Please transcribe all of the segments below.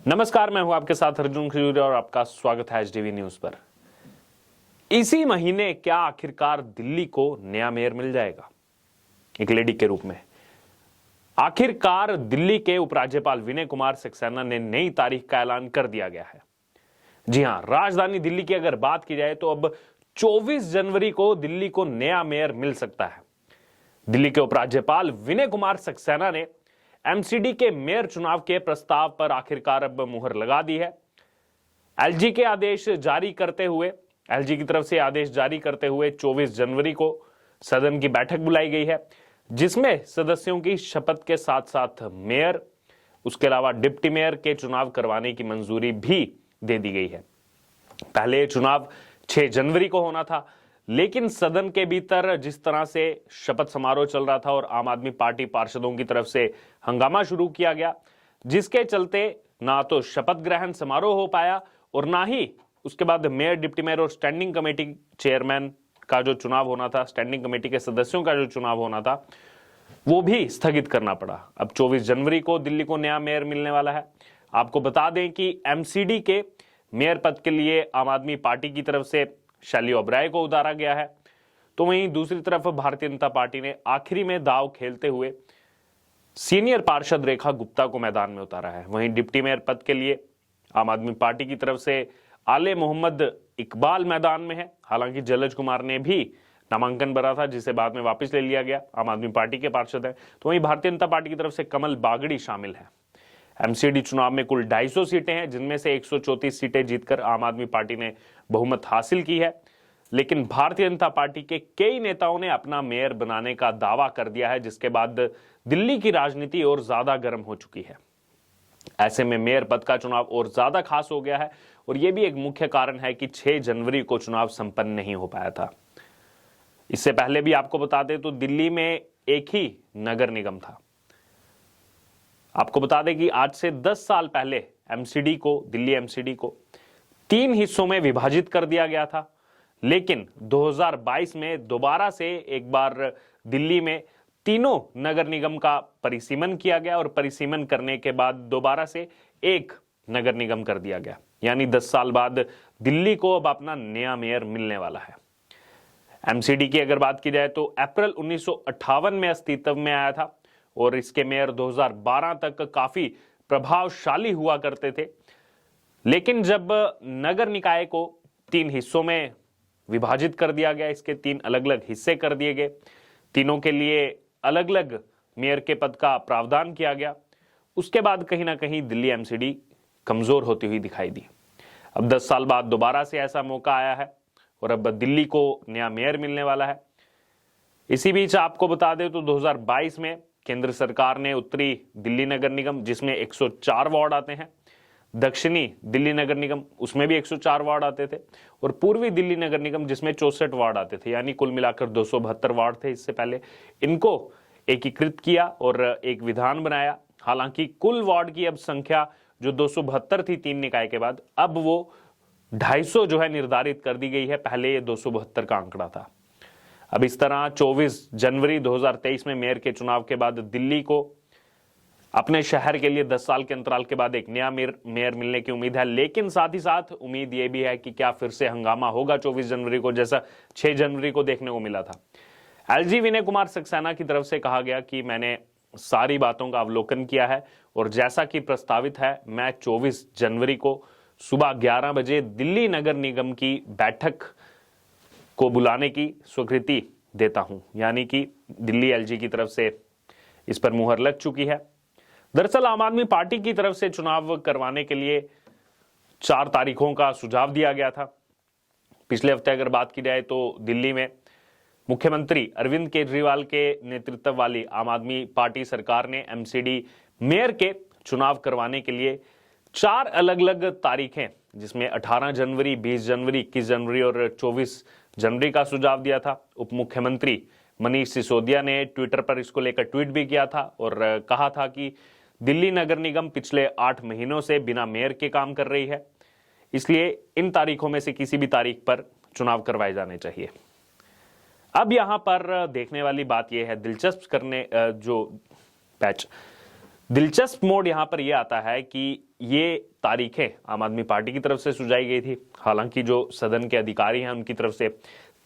नमस्कार, मैं हूं आपके साथ अर्जुन खजूरिया और आपका स्वागत है एचडीवी न्यूज पर। इसी महीने क्या आखिरकार दिल्ली को नया मेयर मिल जाएगा एक लेडी के रूप में? आखिरकार दिल्ली के उपराज्यपाल विनय कुमार सक्सेना ने नई तारीख का ऐलान कर दिया गया है। जी हां, राजधानी दिल्ली की अगर बात की जाए तो अब 24 जनवरी को दिल्ली को नया मेयर मिल सकता है। दिल्ली के उपराज्यपाल विनय कुमार सक्सेना ने एमसीडी के मेयर चुनाव के प्रस्ताव पर आखिरकार अब मुहर लगा दी है। एलजी की तरफ से आदेश जारी करते हुए 24 जनवरी को सदन की बैठक बुलाई गई है, जिसमें सदस्यों की शपथ के साथ साथ मेयर, उसके अलावा डिप्टी मेयर के चुनाव करवाने की मंजूरी भी दे दी गई है। पहले ये चुनाव 6 जनवरी को होना था, लेकिन सदन के भीतर जिस तरह से शपथ समारोह चल रहा था और आम आदमी पार्टी पार्षदों की तरफ से हंगामा शुरू किया गया, जिसके चलते ना तो शपथ ग्रहण समारोह हो पाया और ना ही उसके बाद मेयर, डिप्टी मेयर और स्टैंडिंग कमेटी चेयरमैन का जो चुनाव होना था, स्टैंडिंग कमेटी के सदस्यों का जो चुनाव होना था, वो भी स्थगित करना पड़ा। अब 24 जनवरी को दिल्ली को नया मेयर मिलने वाला है। आपको बता दें कि एमसीडी के मेयर पद के लिए आम आदमी पार्टी की तरफ से शैली ओबराय को उतारा गया है, तो वहीं दूसरी तरफ भारतीय जनता पार्टी ने आखिरी में दांव खेलते हुए सीनियर पार्षद रेखा गुप्ता को मैदान में उतारा है। वहीं डिप्टी मेयर पद के लिए आम आदमी पार्टी की तरफ से आले मोहम्मद इकबाल मैदान में है। हालांकि जलज कुमार ने भी नामांकन भरा था, जिसे बाद में वापस ले लिया गया, आम आदमी पार्टी के पार्षद हैं। तो वहीं भारतीय जनता पार्टी की तरफ से कमल बागड़ी शामिल है। एमसीडी चुनाव में कुल 250 सीटें हैं, जिनमें से 134 सीटें जीतकर आम आदमी पार्टी ने बहुमत हासिल की है। लेकिन भारतीय जनता पार्टी के कई नेताओं ने अपना मेयर बनाने का दावा कर दिया है, जिसके बाद दिल्ली की राजनीति और ज्यादा गर्म हो चुकी है। ऐसे में मेयर पद का चुनाव और ज्यादा खास हो गया है और यह भी एक मुख्य कारण है कि 6 जनवरी को चुनाव संपन्न नहीं हो पाया था। इससे पहले भी आपको बता दें तो दिल्ली में एक ही नगर निगम था। आपको बता दें कि आज से 10 साल पहले दिल्ली एमसीडी को 3 हिस्सों में विभाजित कर दिया गया था, लेकिन 2022 में दोबारा से एक बार दिल्ली में तीनों नगर निगम का परिसीमन किया गया और परिसीमन करने के बाद दोबारा से एक नगर निगम कर दिया गया। यानी 10 साल बाद दिल्ली को अब अपना नया मेयर मिलने वाला है। एमसीडी की अगर बात की जाए तो अप्रैल 1958 में अस्तित्व में आया था और इसके मेयर 2012 तक काफी प्रभावशाली हुआ करते थे। लेकिन जब नगर निकाय को 3 हिस्सों में विभाजित कर दिया गया, इसके 3 अलग अलग हिस्से कर दिए गए, तीनों के लिए अलग अलग मेयर के पद का प्रावधान किया गया, उसके बाद कहीं ना कहीं दिल्ली एमसीडी कमजोर होती हुई दिखाई दी। अब 10 साल बाद दोबारा से ऐसा मौका आया है और अब दिल्ली को नया मेयर मिलने वाला है। इसी बीच आपको बता दें तो 2022 में केंद्र सरकार ने उत्तरी दिल्ली नगर निगम, जिसमें 104 वार्ड आते हैं, दक्षिणी दिल्ली नगर निगम, उसमें भी 104 वार्ड आते थे, और पूर्वी दिल्ली नगर निगम, जिसमें 64 वार्ड आते थे, यानी कुल मिलाकर 272 वार्ड थे इससे पहले, इनको एकीकृत किया और एक विधान बनाया। हालांकि कुल वार्ड की अब संख्या जो 272 थी 3 निकाय के बाद, अब वो 250 जो है निर्धारित कर दी गई है। पहले ये 272 का आंकड़ा था। अब इस तरह 24 जनवरी 2023 में मेयर के चुनाव के बाद दिल्ली को अपने शहर के लिए 10 साल के अंतराल के बाद एक नया मेयर मिलने की उम्मीद है। लेकिन साथ ही साथ उम्मीद यह भी है कि क्या फिर से हंगामा होगा 24 जनवरी को, जैसा 6 जनवरी को देखने को मिला था। एलजी विनय कुमार सक्सेना की तरफ से कहा गया कि मैंने सारी बातों का अवलोकन किया है और जैसा कि प्रस्तावित है, मैं 24 जनवरी को सुबह 11 बजे दिल्ली नगर निगम की बैठक को बुलाने की स्वीकृति देता हूं। यानी कि दिल्ली एलजी की तरफ से इस पर मुहर लग चुकी है। दरअसल आम आदमी पार्टी की तरफ से चुनाव करवाने के लिए 4 तारीखों का सुझाव दिया गया था। पिछले हफ्ते अगर बात की जाए तो दिल्ली में मुख्यमंत्री अरविंद केजरीवाल के नेतृत्व वाली आम आदमी पार्टी सरकार ने एमसीडी मेयर के चुनाव करवाने के लिए 4 अलग अलग तारीखें, जिसमें 18 जनवरी, 20 जनवरी, 21 जनवरी और 24 जनवरी का सुझाव दिया था। उप मुख्यमंत्री मनीष सिसोदिया ने ट्विटर पर इसको लेकर ट्वीट भी किया था और कहा था कि दिल्ली नगर निगम पिछले 8 महीनों से बिना मेयर के काम कर रही है, इसलिए इन तारीखों में से किसी भी तारीख पर चुनाव करवाए जाने चाहिए। अब यहां पर देखने वाली बात यह है, दिलचस्प करने जो पैच दिलचस्प मोड़ यहां पर यह आता है कि ये तारीखें आम आदमी पार्टी की तरफ से सुझाई गई थी, हालांकि जो सदन के अधिकारी हैं उनकी तरफ से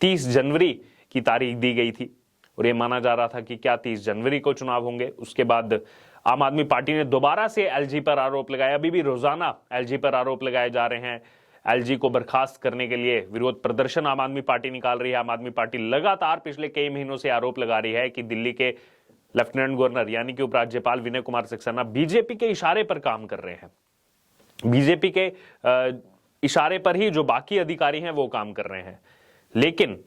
30 जनवरी की तारीख दी गई थी और ये माना जा रहा था कि क्या 30 जनवरी को चुनाव होंगे। उसके बाद आम आदमी पार्टी ने दोबारा से एलजी पर आरोप लगाया। अभी भी रोजाना एलजी पर आरोप लगाए जा रहे हैं। एलजी को बर्खास्त करने के लिए विरोध प्रदर्शन आम आदमी पार्टी निकाल रही है। आम आदमी पार्टी लगातार पिछले कई महीनों से आरोप लगा रही है कि दिल्ली के लेफ्टिनेंट गवर्नर यानी कि उपराज्यपाल विनय कुमार सक्सेना बीजेपी के इशारे पर काम कर रहे हैं। बीजेपी के इशारे पर ही जो बाकी अधिकारी हैं वो काम कर रहे हैं। लेकिन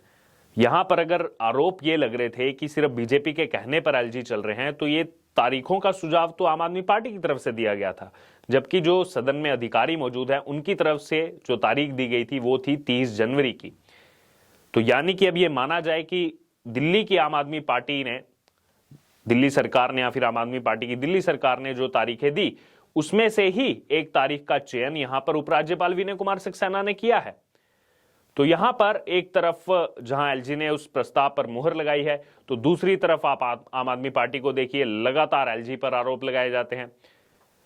यहां पर अगर आरोप ये लग रहे थे कि सिर्फ बीजेपी के कहने पर एलजी चल रहे हैं, तो ये तारीखों का सुझाव तो आम आदमी पार्टी की तरफ से दिया गया था, जबकि जो सदन में अधिकारी मौजूद हैं उनकी तरफ से जो तारीख दी गई थी वो थी 30 जनवरी की। तो यानी कि अब ये माना जाए कि दिल्ली की आम आदमी पार्टी ने, दिल्ली सरकार ने या फिर आम आदमी पार्टी की दिल्ली सरकार ने जो तारीखें दी उसमें से ही एक तारीख का चयन यहां पर उपराज्यपाल विनय कुमार सक्सेना ने किया है। तो यहां पर एक तरफ जहां एलजी ने उस प्रस्ताव पर मुहर लगाई है, तो दूसरी तरफ आप आम आदमी पार्टी को देखिए, लगातार एलजी पर आरोप लगाए जाते हैं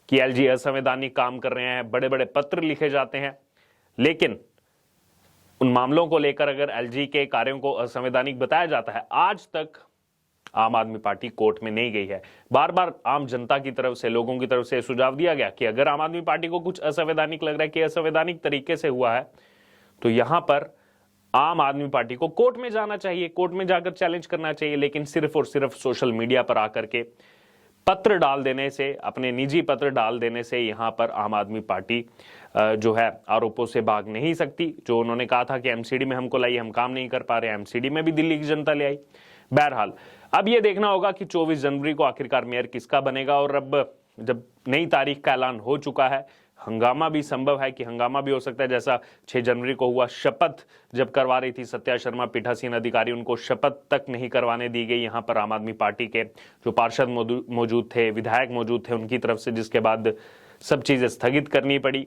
कि एलजी असंवैधानिक काम कर रहे हैं, बड़े बड़े पत्र लिखे जाते हैं। लेकिन उन मामलों को लेकर अगर एलजी के कार्यों को असंवैधानिक बताया जाता है, आज तक आम आदमी पार्टी कोर्ट में नहीं गई है। बार बार आम जनता की तरफ से, लोगों की तरफ से सुझाव दिया गया कि अगर आम आदमी पार्टी को कुछ असंवैधानिक लग रहा है कि असंवैधानिक तरीके से हुआ है, तो यहां पर आम आदमी पार्टी को कोर्ट में जाना चाहिए, कोर्ट में जाकर चैलेंज करना चाहिए। लेकिन सिर्फ और सिर्फ सोशल मीडिया पर आकर के पत्र डाल देने से, अपने निजी पत्र डाल देने से यहां पर आम आदमी पार्टी जो है आरोपों से भाग नहीं सकती। जो उन्होंने कहा था कि एमसीडी में हमको लाई, हम काम नहीं कर पा रहे, एमसीडी में भी दिल्ली की जनता ले आई। बहरहाल अब यह देखना होगा कि 24 जनवरी को आखिरकार मेयर किसका बनेगा। और अब जब नई तारीख का ऐलान हो चुका है, हंगामा भी संभव है कि हंगामा भी हो सकता है, जैसा 6 जनवरी को हुआ। शपथ जब करवा रही थी सत्या शर्मा पीठासीन अधिकारी, उनको शपथ तक नहीं करवाने दी गई यहां पर आम आदमी पार्टी के जो पार्षद मौजूद थे, विधायक मौजूद थे उनकी तरफ से, जिसके बाद सब चीजें स्थगित करनी पड़ी।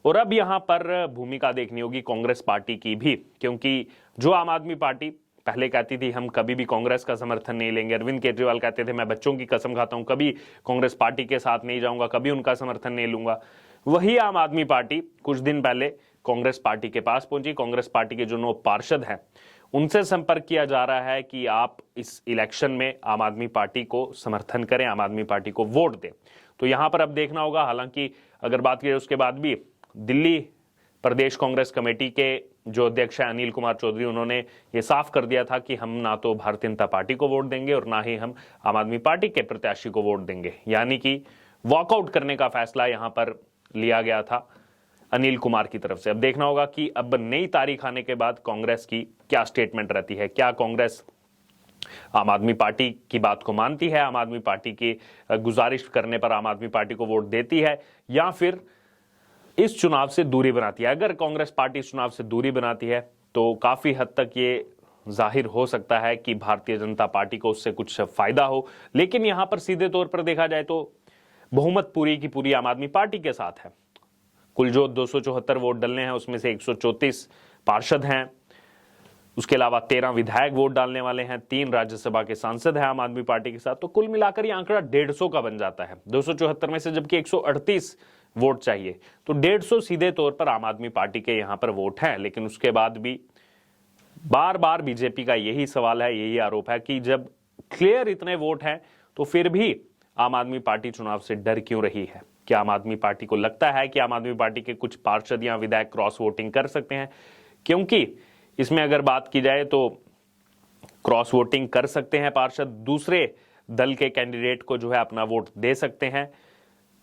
और अब यहां पर भूमिका देखनी होगी कांग्रेस पार्टी की भी, क्योंकि जो आम आदमी पार्टी पहले कहती थी हम कभी भी कांग्रेस का समर्थन नहीं लेंगे, अरविंद केजरीवाल कहते थे मैं बच्चों की कसम खाता हूं कभी कांग्रेस पार्टी के साथ नहीं जाऊंगा, कभी उनका समर्थन नहीं लूंगा, वही आम आदमी पार्टी कुछ दिन पहले कांग्रेस पार्टी के पास पहुंची। कांग्रेस पार्टी के जो 9 पार्षद हैं उनसे संपर्क किया जा रहा है कि आप इस इलेक्शन में आम आदमी पार्टी को समर्थन करें, आम आदमी पार्टी को वोट दें। तो यहां पर अब देखना होगा। हालांकि अगर बात की जाए उसके बाद भी दिल्ली प्रदेश कांग्रेस कमेटी के जो अध्यक्ष है अनिल कुमार चौधरी, उन्होंने ये साफ कर दिया था कि हम ना तो भारतीय जनता पार्टी को वोट देंगे और ना ही हम आम आदमी पार्टी के प्रत्याशी को वोट देंगे। यानी कि वॉकआउट करने का फैसला यहां पर लिया गया था अनिल कुमार की तरफ से। अब देखना होगा कि अब नई तारीख आने के बाद कांग्रेस की क्या स्टेटमेंट रहती है। क्या कांग्रेस आम आदमी पार्टी की बात को मानती है, आम आदमी पार्टी की गुजारिश करने पर आम आदमी पार्टी को वोट देती है, या फिर इस चुनाव से दूरी बनाती है। अगर कांग्रेस पार्टी इस चुनाव से दूरी बनाती है तो काफी हद तक ये जाहिर हो सकता है कि भारतीय जनता पार्टी को उससे कुछ फायदा हो। लेकिन यहां पर सीधे तौर पर देखा जाए तो बहुमत पूरी की पूरी आम आदमी पार्टी के साथ है। कुल जो 274 वोट डलने हैं उसमें से 134 पार्षद हैं, उसके अलावा 13 विधायक वोट डालने वाले हैं, 3 राज्यसभा के सांसद हैं आम आदमी पार्टी के साथ। तो कुल मिलाकर यह आंकड़ा 150 का बन जाता है 274 में से, जबकि 138 वोट चाहिए। तो 150 सीधे तौर पर आम आदमी पार्टी के यहां पर वोट हैं। लेकिन उसके बाद भी बार बार बीजेपी का यही सवाल है, यही आरोप है कि जब क्लियर इतने वोट हैं तो फिर भी आम आदमी पार्टी चुनाव से डर क्यों रही है। क्या आम आदमी पार्टी को लगता है कि आम आदमी पार्टी के कुछ पार्षद या विधायक क्रॉस वोटिंग कर सकते हैं? क्योंकि इसमें अगर बात की जाए तो क्रॉस वोटिंग कर सकते हैं पार्षद, दूसरे दल के कैंडिडेट को जो है अपना वोट दे सकते हैं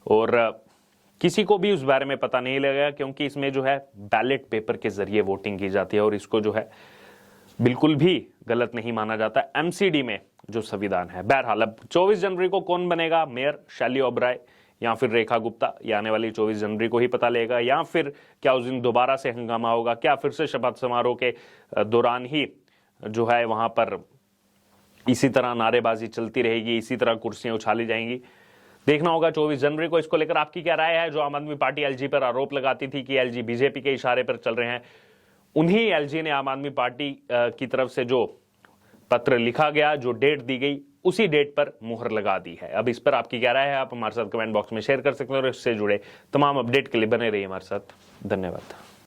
और किसी को भी उस बारे में पता नहीं लगेगा, क्योंकि इसमें जो है बैलेट पेपर के जरिए वोटिंग की जाती है और इसको जो है बिल्कुल भी गलत नहीं माना जाता एमसीडी में जो संविधान है। बहरहाल अब 24 जनवरी को कौन बनेगा मेयर, शैली ओबराय या फिर रेखा गुप्ता, ये आने वाली 24 जनवरी को ही पता लगेगा। या फिर क्या उस दिन दोबारा से हंगामा होगा, क्या फिर से शपथ समारोह के दौरान ही जो है वहां पर इसी तरह नारेबाजी चलती रहेगी, इसी तरह कुर्सियां उछाली जाएंगी, देखना होगा 24 जनवरी को। इसको लेकर आपकी क्या राय है? जो आम आदमी पार्टी एलजी पर आरोप लगाती थी कि एलजी बीजेपी के इशारे पर चल रहे हैं, उन्हीं एलजी ने आम आदमी पार्टी की तरफ से जो पत्र लिखा गया, जो डेट दी गई उसी डेट पर मुहर लगा दी है। अब इस पर आपकी क्या राय है, आप हमारे साथ कमेंट बॉक्स में शेयर कर सकते हैं और इससे जुड़े तमाम अपडेट के लिए बने रहिए हमारे साथ। धन्यवाद।